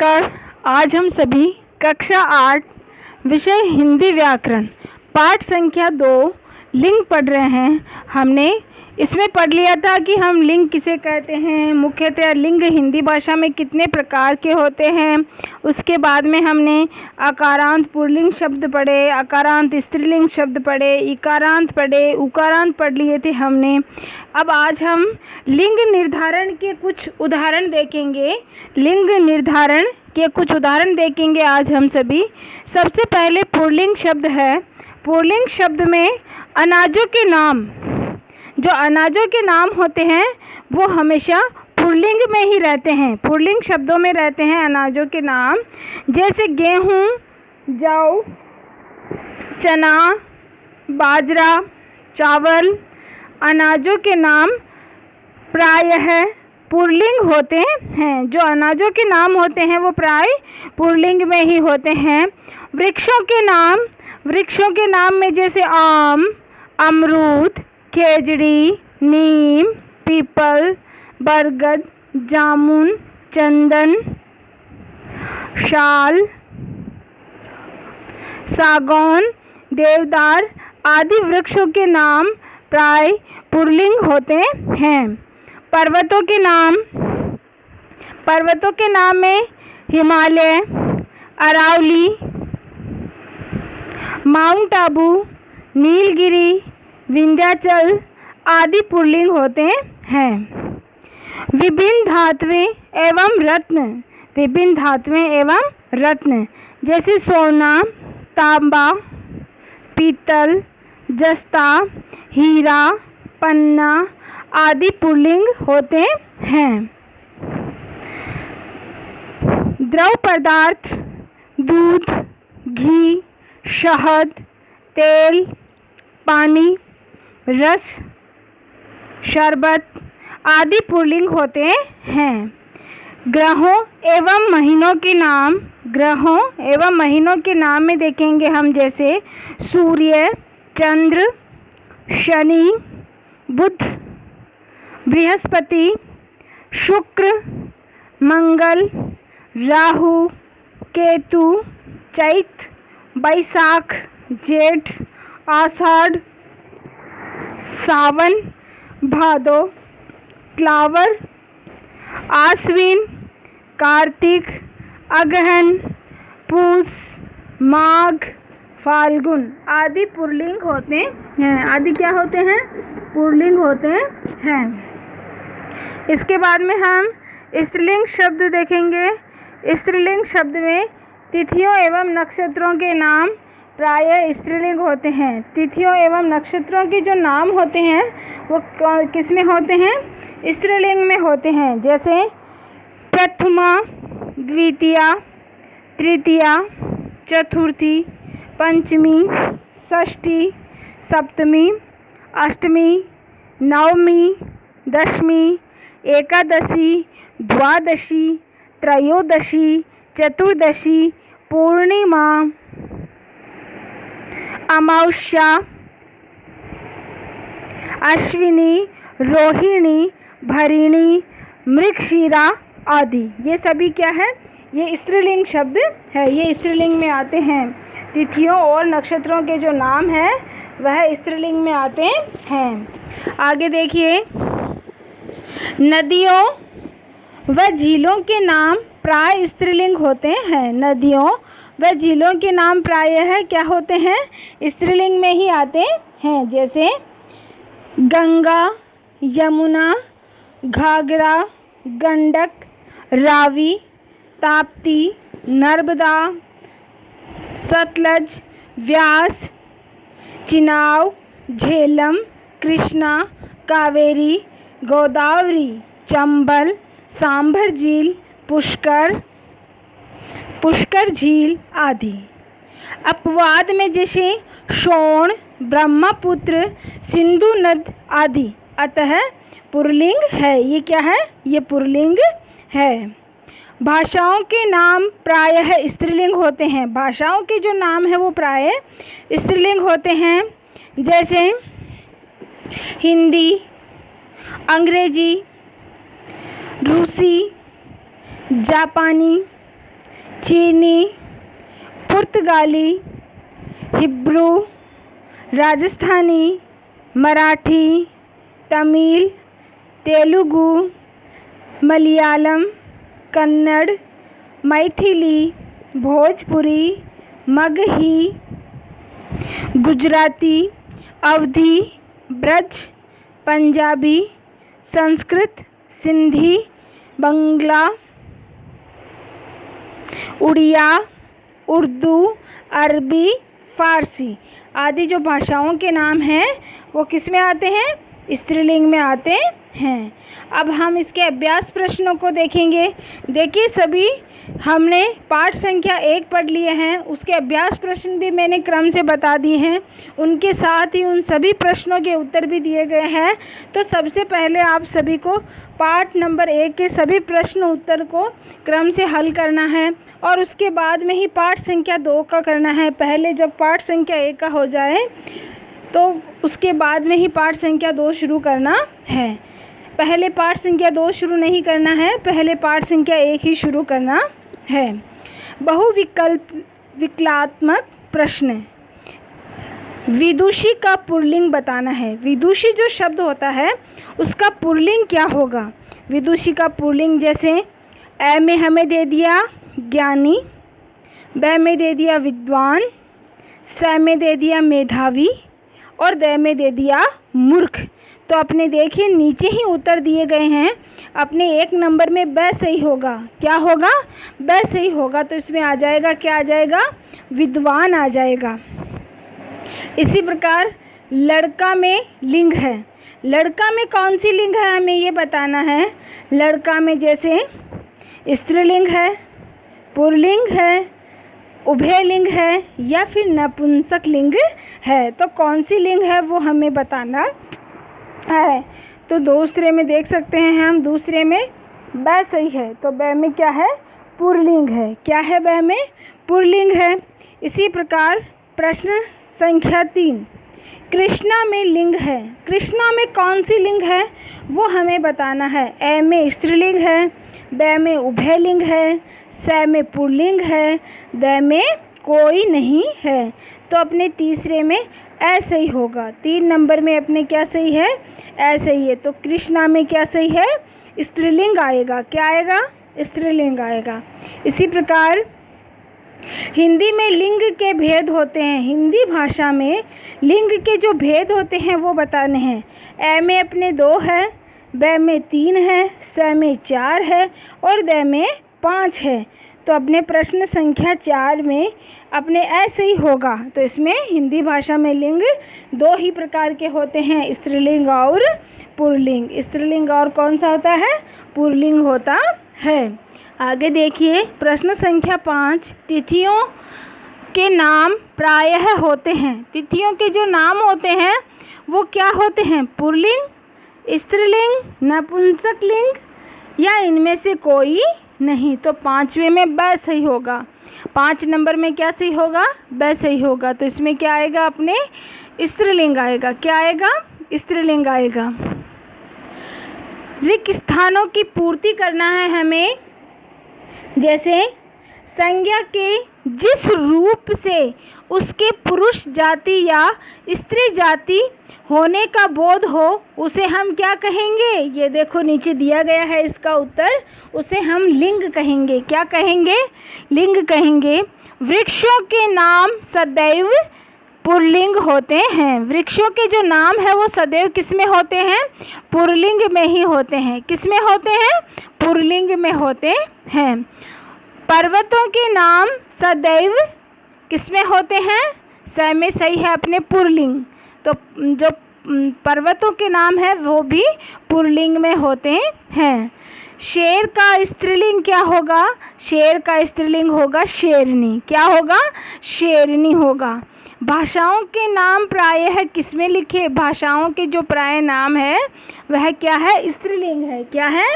नमस्कार। आज हम सभी कक्षा 8 विषय हिंदी व्याकरण पाठ संख्या 2 लिंग पढ़ रहे हैं। हमने इसमें पढ़ लिया था कि हम लिंग किसे कहते हैं, मुख्यतः लिंग हिंदी भाषा में कितने प्रकार के होते हैं। उसके बाद में हमने अकारांत पुल्लिंग शब्द पढ़े, अकारांत स्त्रीलिंग शब्द पढ़े, इकारांत पढ़े, उकारांत पढ़ लिए थे हमने। अब आज हम लिंग निर्धारण के कुछ उदाहरण देखेंगे। लिंग निर्धारण के कुछ उदाहरण देखेंगे आज हम सभी। सबसे पहले पुल्लिंग शब्द है। पुल्लिंग शब्द में अनाजों के नाम, जो अनाजों के नाम होते हैं वो हमेशा पुल्लिंग में ही रहते हैं, पुल्लिंग शब्दों में रहते हैं अनाजों के नाम। जैसे गेहूँ, जौ, चना, बाजरा, चावल, अनाजों के नाम प्रायः पुल्लिंग होते हैं। जो अनाजों के नाम होते हैं वो प्राय पुल्लिंग में ही होते हैं। वृक्षों के नाम, वृक्षों के नाम में जैसे आम, अमरूद, खेजड़ी, नीम, पीपल, बरगद, जामुन, चंदन, शाल, सागौन, देवदार आदि वृक्षों के नाम प्राय पुल्लिंग होते हैं। पर्वतों के नाम, पर्वतों के नाम में हिमालय, अरावली, माउंट आबू, नीलगिरी, विंध्याचल आदि पुल्लिंग होते हैं। विभिन्न धातुएं एवं रत्न, विभिन्न धातुएं एवं रत्न जैसे सोना, तांबा, पीतल, जस्ता, हीरा, पन्ना आदि पुल्लिंग होते हैं। द्रव पदार्थ, दूध, घी, शहद, तेल, पानी, रस, शरबत आदि पुल्लिंग होते हैं। ग्रहों एवं महीनों के नाम, ग्रहों एवं महीनों के नाम में देखेंगे हम जैसे सूर्य, चंद्र, शनि, बुध, बृहस्पति, शुक्र, मंगल, राहु, केतु, चैत, बैसाख, जेठ, आषाढ़, सावन, भादो, क्लावर, आश्विन, कार्तिक, अगहन, पूस, माघ, फाल्गुन आदि पुल्लिंग होते हैं। आदि क्या होते हैं? पुल्लिंग होते हैं। इसके बाद में हम स्त्रीलिंग शब्द देखेंगे। स्त्रीलिंग शब्द में तिथियों एवं नक्षत्रों के नाम प्रायः स्त्रीलिंग होते हैं। तिथियों एवं नक्षत्रों के जो नाम होते हैं वो किस में होते हैं? स्त्रीलिंग में होते हैं। जैसे प्रथमा, द्वितीया, तृतीया, चतुर्थी, पंचमी, षष्ठी, सप्तमी, अष्टमी, नवमी, दशमी, एकादशी, द्वादशी, त्रयोदशी, चतुर्दशी, पूर्णिमा, अमावस्या, अश्विनी, रोहिणी, भरिणी, मृगशिरा आदि। ये सभी क्या है? ये स्त्रीलिंग शब्द है, ये स्त्रीलिंग में आते हैं। तिथियों और नक्षत्रों के जो नाम है वह स्त्रीलिंग में आते हैं। आगे देखिए, नदियों व झीलों के नाम प्राय स्त्रीलिंग होते हैं। नदियों व झीलों के नाम प्रायः क्या होते हैं? स्त्रीलिंग में ही आते हैं। जैसे गंगा, यमुना, घाघरा, गंडक, रावी, ताप्ती, नर्मदा, सतलज, व्यास, चिनाब, झेलम, कृष्णा, कावेरी, गोदावरी, चंबल, सांभर झील, पुष्कर झील आदि। अपवाद में जैसे सोन, ब्रह्मपुत्र, सिंधु नद आदि। अतः पुल्लिंग है। ये क्या है? ये पुल्लिंग है। भाषाओं के नाम प्रायः स्त्रीलिंग होते हैं। भाषाओं के जो नाम है वो प्रायः स्त्रीलिंग होते हैं। जैसे हिंदी, अंग्रेजी, रूसी, जापानी, चीनी, पुर्तगाली, हिब्रू, राजस्थानी, मराठी, तमिल, तेलुगु, मलयालम, कन्नड़, मैथिली, भोजपुरी, मगही, गुजराती, अवधी, ब्रज, पंजाबी, संस्कृत, सिंधी, बंगला, उड़िया, उर्दू, अरबी, फ़ारसी आदि जो भाषाओं के नाम हैं वो किस में आते हैं? स्त्रीलिंग में आते हैं। अब हम इसके अभ्यास प्रश्नों को देखेंगे। देखिए सभी हमने पाठ संख्या 1 पढ़ लिए हैं, उसके अभ्यास प्रश्न भी मैंने क्रम से बता दिए हैं, उनके साथ ही उन सभी प्रश्नों के उत्तर भी दिए गए हैं। तो सबसे पहले आप सभी को पाठ नंबर 1 के सभी प्रश्न उत्तर को क्रम से हल करना है और उसके बाद में ही पाठ संख्या 2 का करना है। पहले जब पाठ संख्या 1 का हो जाए तो उसके बाद में ही पाठ संख्या 2 शुरू करना है। पहले पाठ संख्या 2 शुरू नहीं करना है, पहले पाठ संख्या 1 ही शुरू करना है। विकल्पात्मक प्रश्न, विदुषी का पुल्लिंग बताना है। विदुषी जो शब्द होता है उसका पुल्लिंग क्या होगा? विदुषी का पुल्लिंग जैसे ए में हमें दे दिया ज्ञानी, ब में दे दिया विद्वान, स में दे दिया मेधावी और द में दे दिया मूर्ख। तो अपने देखिए नीचे ही उत्तर दिए गए हैं, अपने 1 नंबर में ब सही होगा। क्या होगा? ब सही होगा। तो इसमें आ जाएगा, क्या आ जाएगा? विद्वान आ जाएगा। इसी प्रकार लड़का में लिंग है। लड़का में कौन सी लिंग है हमें ये बताना है। लड़का में जैसे स्त्रीलिंग है, पुल्लिंग है, उभयलिंग है या फिर नपुंसक लिंग है। तो कौन सी लिंग है वो हमें बताना है। तो दूसरे में देख सकते हैं हम, दूसरे में ब सही है। तो ब में क्या है? पुल्लिंग है। क्या है? ब में पुल्लिंग है। इसी प्रकार प्रश्न संख्या 3, कृष्णा में लिंग है। कृष्णा में कौन सी लिंग है वो हमें बताना है। ए में स्त्रीलिंग है, ब में उभयलिंग है, स में पुल्लिंग है, द में कोई नहीं है। तो अपने तीसरे में ए सही होगा। 3 नंबर में अपने क्या सही है? ए सही है। तो कृष्णा में क्या सही है? स्त्रीलिंग आएगा। क्या आएगा? स्त्रीलिंग आएगा। इसी प्रकार हिंदी में लिंग के भेद होते हैं। हिंदी भाषा में लिंग के जो भेद होते हैं वो बताने हैं। ए में अपने 2 है, ब में 3 है, स में 4 है और द में 5 है। तो अपने प्रश्न संख्या 4 में अपने ऐसे ही होगा। तो इसमें हिंदी भाषा में लिंग 2 ही प्रकार के होते हैं, स्त्रीलिंग और पुल्लिंग। स्त्रीलिंग और कौन सा होता है? पुल्लिंग होता है। आगे देखिए प्रश्न संख्या 5, तिथियों के नाम प्रायः होते हैं। तिथियों के जो नाम होते हैं वो क्या होते हैं? पुल्लिंग, स्त्रीलिंग, नपुंसक लिंग या इनमें से कोई नहीं। तो 5वें में ब सही होगा। 5 नंबर में क्या सही होगा? ब सही होगा। तो इसमें क्या आएगा? अपने स्त्रीलिंग आएगा। क्या आएगा? स्त्रीलिंग आएगा। रिक्त स्थानों की पूर्ति करना है हमें। जैसे संज्ञा के जिस रूप से उसके पुरुष जाति या स्त्री जाति होने का बोध हो उसे हम क्या कहेंगे? ये देखो नीचे दिया गया है इसका उत्तर, उसे हम लिंग कहेंगे। क्या कहेंगे? लिंग कहेंगे। वृक्षों के नाम सदैव पुल्लिंग होते हैं। वृक्षों के जो नाम है वो सदैव किस में होते हैं? पुल्लिंग में ही होते हैं। किस में होते हैं? पुल्लिंग में होते हैं। पर्वतों के नाम सदैव किस में होते हैं? स में सही है अपने पुल्लिंग। तो जो पर्वतों के नाम है वो भी पुल्लिंग में होते हैं। शेर का स्त्रीलिंग क्या होगा? शेर का स्त्रीलिंग होगा शेरनी। क्या होगा? शेरनी होगा। भाषाओं के नाम प्रायः किस में लिखे? भाषाओं के जो प्राय नाम है वह क्या है? स्त्रीलिंग है। क्या है?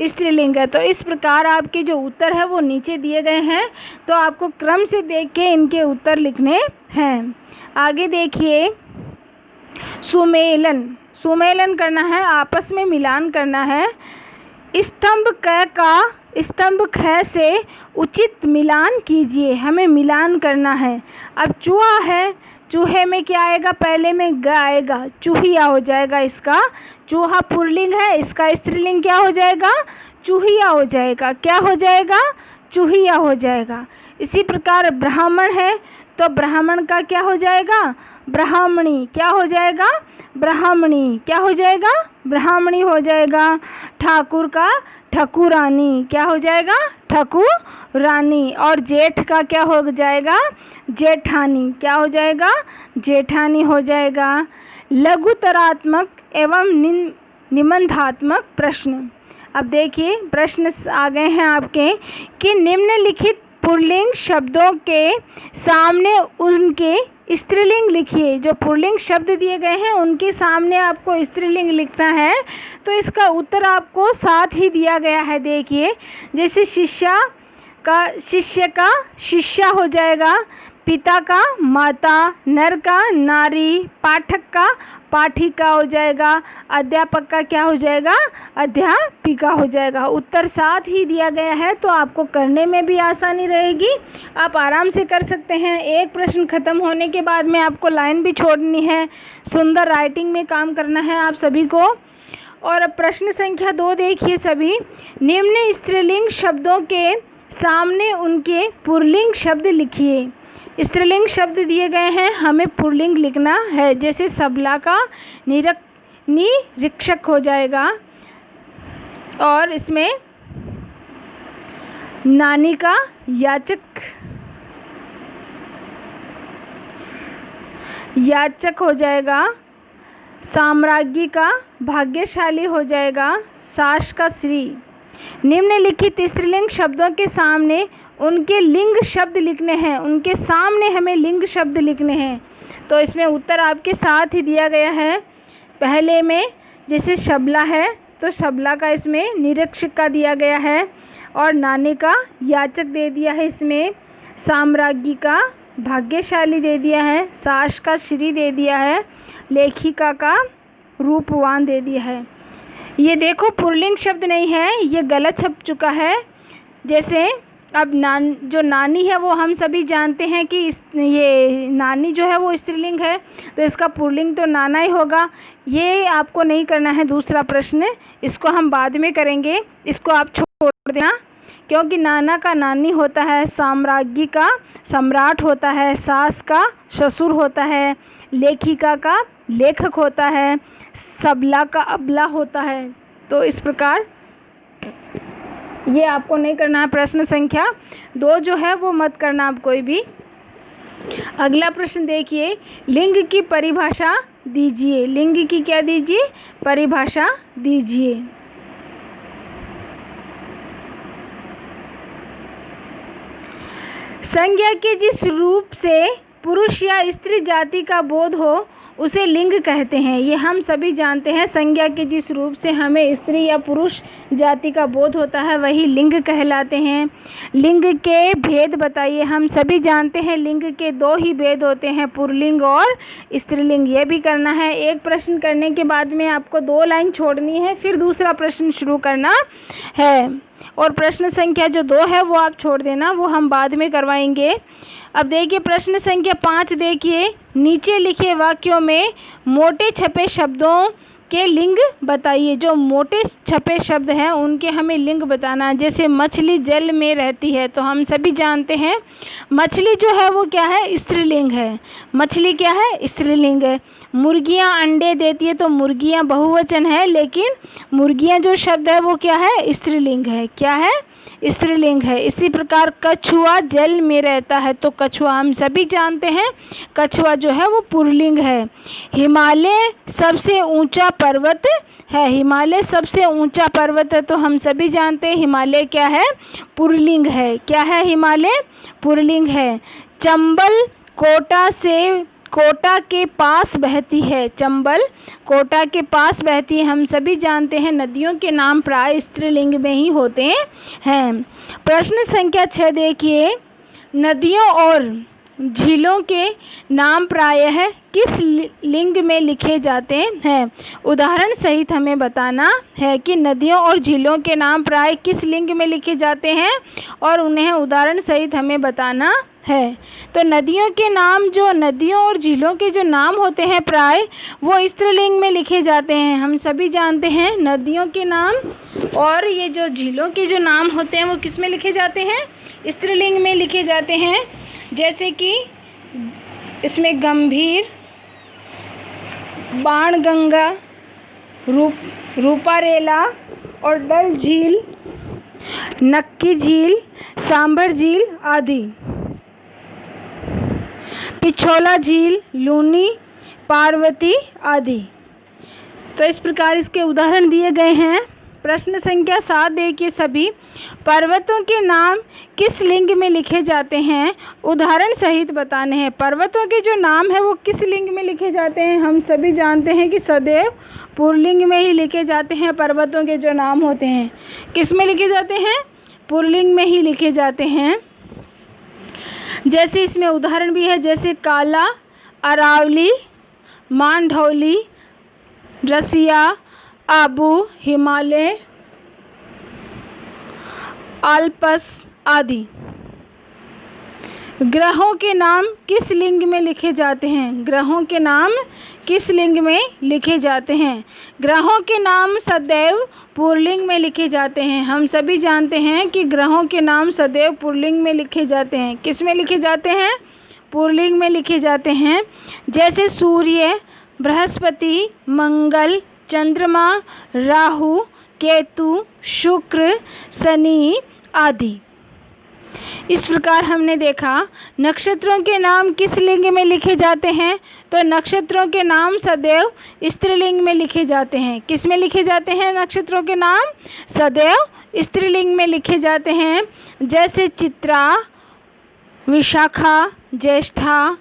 स्त्रीलिंग है। तो इस प्रकार आपके जो उत्तर है वो नीचे दिए गए हैं, तो आपको क्रम से देख के इनके उत्तर लिखने हैं। आगे देखिए सुमेलन। सुमेलन करना है, आपस में मिलान करना है। स्तंभ क का स्तंभ ख से उचित मिलान कीजिए। हमें मिलान करना है। अब चूहा है, चूहे में क्या आएगा, पहले में ग आएगा, चूहिया हो जाएगा इसका। चूहा पुल्लिंग है, इसका स्त्रीलिंग क्या हो जाएगा, चूहिया हो जाएगा। क्या हो जाएगा, चूहिया हो जाएगा। इसी प्रकार ब्राह्मण है तो ब्राह्मण का क्या हो जाएगा, ब्राह्मणी। क्या हो जाएगा, ब्राह्मणी। क्या हो जाएगा, ब्राह्मणी हो जाएगा। ठाकुर का ठकुरानी। क्या हो जाएगा, ठकुरानी। और जेठ का क्या हो जाएगा, जेठानी। क्या हो जाएगा, जेठानी हो जाएगा। लघुतरात्मक एवं निबंधात्मक प्रश्न। अब देखिए प्रश्न आ गए हैं आपके कि निम्नलिखित पुल्लिंग शब्दों के सामने उनके स्त्रीलिंग लिखिए। जो पुल्लिंग शब्द दिए गए हैं उनके सामने आपको स्त्रीलिंग लिखना है। तो इसका उत्तर आपको साथ ही दिया गया है। देखिए जैसे शिष्या का शिष्य का शिष्या हो जाएगा, पिता का माता, नर का नारी, पाठक का पाठिका हो जाएगा, अध्यापक का क्या हो जाएगा, अध्यापिका हो जाएगा। उत्तर साथ ही दिया गया है तो आपको करने में भी आसानी रहेगी, आप आराम से कर सकते हैं। एक प्रश्न खत्म होने के बाद में आपको लाइन भी छोड़नी है, सुंदर राइटिंग में काम करना है आप सभी को। और अब प्रश्न संख्या 2 देखिए सभी। निम्न स्त्रीलिंग शब्दों के सामने उनके पुल्लिंग शब्द लिखिए। स्त्रीलिंग शब्द दिए गए हैं, हमें पुल्लिंग लिखना है। जैसे सबला का निरीक्षक हो जाएगा, और इसमें नानी का याचक हो जाएगा, साम्राज्ञी का भाग्यशाली हो जाएगा, सास का श्री। निम्नलिखित स्त्रीलिंग शब्दों के सामने उनके लिंग शब्द लिखने हैं। उनके सामने हमें लिंग शब्द लिखने हैं। तो इसमें उत्तर आपके साथ ही दिया गया है। पहले में जैसे शबला है तो शबला का इसमें निरीक्षक का दिया गया है, और नानी का याचक दे दिया है, इसमें साम्राज्ञी का भाग्यशाली दे दिया है, सास का श्री दे दिया है, लेखिका का रूपवान दे दिया है। ये देखो पुल्लिंग शब्द नहीं है, ये गलत छप चुका है। जैसे अब जो नानी है वो हम सभी जानते हैं कि ये नानी जो है वो स्त्रीलिंग है, तो इसका पुल्लिंग तो नाना ही होगा। ये आपको नहीं करना है। दूसरा प्रश्न इसको हम बाद में करेंगे, इसको आप छोड़ देना, क्योंकि नाना का नानी होता है, साम्राज्ञी का सम्राट होता है, सास का ससुर होता है, लेखिका का लेखक होता है, सबला का अबला होता है। तो इस प्रकार ये आपको नहीं करना है। प्रश्न संख्या 2 जो है वो मत करना आप कोई भी। अगला प्रश्न देखिए, लिंग की परिभाषा दीजिए। लिंग की क्या दीजिए, परिभाषा दीजिए। संज्ञा के जिस रूप से पुरुष या स्त्री जाति का बोध हो उसे लिंग कहते हैं। ये हम सभी जानते हैं। संज्ञा के जिस रूप से हमें स्त्री या पुरुष जाति का बोध होता है वही लिंग कहलाते हैं। लिंग के भेद बताइए। हम सभी जानते हैं लिंग के 2 ही भेद होते हैं, पुल्लिंग और स्त्रीलिंग। ये भी करना है। एक प्रश्न करने के बाद में आपको 2 लाइन छोड़नी है, फिर दूसरा प्रश्न शुरू करना है। और प्रश्न संख्या जो 2 है वो आप छोड़ देना, वो हम बाद में करवाएंगे। अब देखिए प्रश्न संख्या 5 देखिए, नीचे लिखे वाक्यों में मोटे छपे शब्दों के लिंग बताइए। जो मोटे छपे शब्द हैं उनके हमें लिंग बताना है। जैसे मछली जल में रहती है, तो हम सभी जानते हैं मछली जो है वो क्या है, स्त्रीलिंग है। मछली क्या है, स्त्रीलिंग है। मुर्गियां अंडे देती है, तो मुर्गियां बहुवचन है, लेकिन मुर्गियां जो शब्द है वो क्या है, स्त्रीलिंग है। क्या है, स्त्रीलिंग है। इसी प्रकार कछुआ जल में रहता है, तो कछुआ हम सभी जानते हैं कछुआ जो है वो पुल्लिंग है। हिमालय सबसे ऊंचा पर्वत है। हिमालय सबसे ऊंचा पर्वत है, तो हम सभी जानते हैं हिमालय क्या है, पुल्लिंग है। क्या है, हिमालय पुल्लिंग है। चंबल कोटा के पास बहती है। चंबल कोटा के पास बहती है। हम सभी जानते हैं नदियों के नाम प्राय स्त्रीलिंग में ही होते हैं। प्रश्न संख्या 6 देखिए, नदियों और झीलों के नाम प्रायः किस लिंग में लिखे जाते हैं? उदाहरण सहित हमें बताना है कि नदियों और झीलों के नाम प्राय किस लिंग में लिखे जाते हैं और उन्हें उदाहरण सहित हमें बताना है। तो नदियों के नाम, जो नदियों और झीलों के जो नाम होते हैं प्राय, वो स्त्रीलिंग में लिखे जाते हैं। हम सभी जानते हैं नदियों के नाम और ये जो झीलों के जो नाम होते हैं वो किस में लिखे जाते हैं? स्त्रीलिंग में लिखे जाते हैं। जैसे कि इसमें गंभीर, बाणगंगा, रूपारेला और डल झील, नक्की झील, सांभर झील आदि। पिछोला झील, लूनी, पार्वती आदि। तो इस प्रकार इसके उदाहरण दिए गए हैं। प्रश्न संख्या 7 देखिए, सभी पर्वतों के नाम किस लिंग में लिखे जाते हैं? उदाहरण सहित बताने हैं। पर्वतों के जो नाम है वो किस लिंग में लिखे जाते हैं? हम सभी जानते हैं कि सदैव पुल्लिंग में ही लिखे जाते हैं। पर्वतों के जो नाम होते हैं किस में लिखे जाते हैं? पुल्लिंग में ही लिखे जाते हैं। जैसे इसमें उदाहरण भी है, जैसे काला, अरावली, मांडौली, रसिया, आबू, हिमालय, आल्प्स आदि। ग्रहों के नाम किस लिंग में लिखे जाते हैं? ग्रहों के नाम किस लिंग में लिखे जाते हैं? ग्रहों के नाम सदैव पुल्लिंग में लिखे जाते हैं। हम सभी जानते हैं कि ग्रहों के नाम सदैव पुल्लिंग में लिखे जाते हैं। किस में लिखे जाते हैं? पुल्लिंग में लिखे जाते हैं। जैसे सूर्य, बृहस्पति, मंगल, चंद्रमा, राहु, केतु, शुक्र, शनि आदि। इस प्रकार हमने देखा नक्षत्रों के नाम किस लिंग में लिखे जाते हैं? तो नक्षत्रों के नाम सदैव स्त्रीलिंग में लिखे जाते हैं। किस में लिखे जाते हैं? नक्षत्रों के नाम सदैव स्त्रीलिंग में लिखे जाते हैं। जैसे चित्रा, विशाखा, ज्येष्ठा,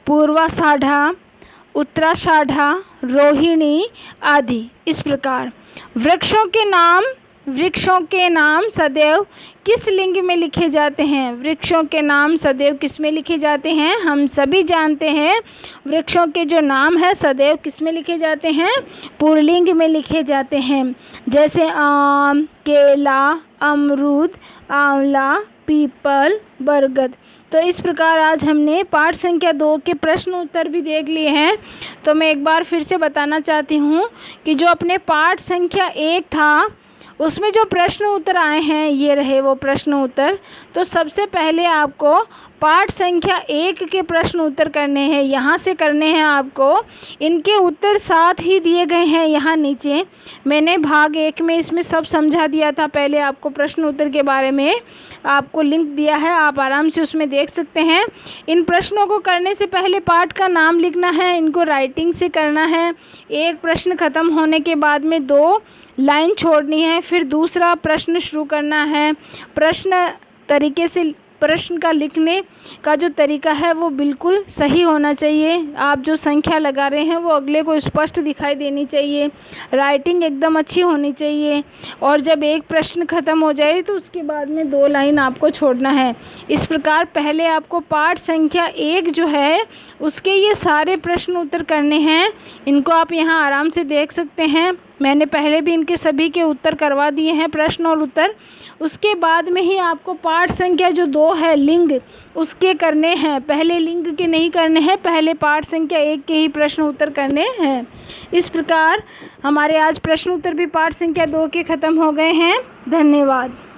पूर्वाषाढ़ा, उत्तराषाढ़ा, रोहिणी आदि। इस प्रकार वृक्षों के नाम सदैव किस लिंग में लिखे जाते हैं? वृक्षों के नाम सदैव किस में लिखे जाते हैं? हम सभी जानते हैं वृक्षों के जो नाम है सदैव किस में लिखे जाते हैं? पुल्लिंग में लिखे जाते हैं। जैसे आम, केला, अमरूद, आंवला, पीपल, बरगद। तो इस प्रकार आज हमने पाठ संख्या 2 के प्रश्न उत्तर भी देख लिए हैं। तो मैं एक बार फिर से बताना चाहती हूँ कि जो अपने पाठ संख्या 1 था उसमें जो प्रश्न उत्तर आए हैं ये रहे वो प्रश्न उत्तर। तो सबसे पहले आपको पाठ संख्या 1 के प्रश्न उत्तर करने हैं, यहाँ से करने हैं आपको। इनके उत्तर साथ ही दिए गए हैं यहाँ नीचे। मैंने भाग 1 में इसमें सब समझा दिया था, पहले आपको प्रश्न उत्तर के बारे में आपको लिंक दिया है, आप आराम से उसमें देख सकते हैं। इन प्रश्नों को करने से पहले पाठ का नाम लिखना है, इनको राइटिंग से करना है। एक प्रश्न ख़त्म होने के बाद में 2 लाइन छोड़नी है, फिर दूसरा प्रश्न शुरू करना है। प्रश्न का लिखने का जो तरीका है वो बिल्कुल सही होना चाहिए। आप जो संख्या लगा रहे हैं वो अगले को स्पष्ट दिखाई देनी चाहिए। राइटिंग एकदम अच्छी होनी चाहिए। और जब एक प्रश्न ख़त्म हो जाए तो उसके बाद में 2 लाइन आपको छोड़ना है। इस प्रकार पहले आपको पाठ संख्या 1 जो है उसके ये सारे प्रश्न उत्तर करने हैं। इनको आप यहाँ आराम से देख सकते हैं। मैंने पहले भी इनके सभी के उत्तर करवा दिए हैं, प्रश्न और उत्तर। उसके बाद में ही आपको पाठ संख्या जो 2 है लिंग, उसके करने हैं। पहले लिंग के नहीं करने हैं, पहले पाठ संख्या 1 के ही प्रश्न उत्तर करने हैं। इस प्रकार हमारे आज प्रश्न उत्तर भी पाठ संख्या 2 के ख़त्म हो गए हैं। धन्यवाद।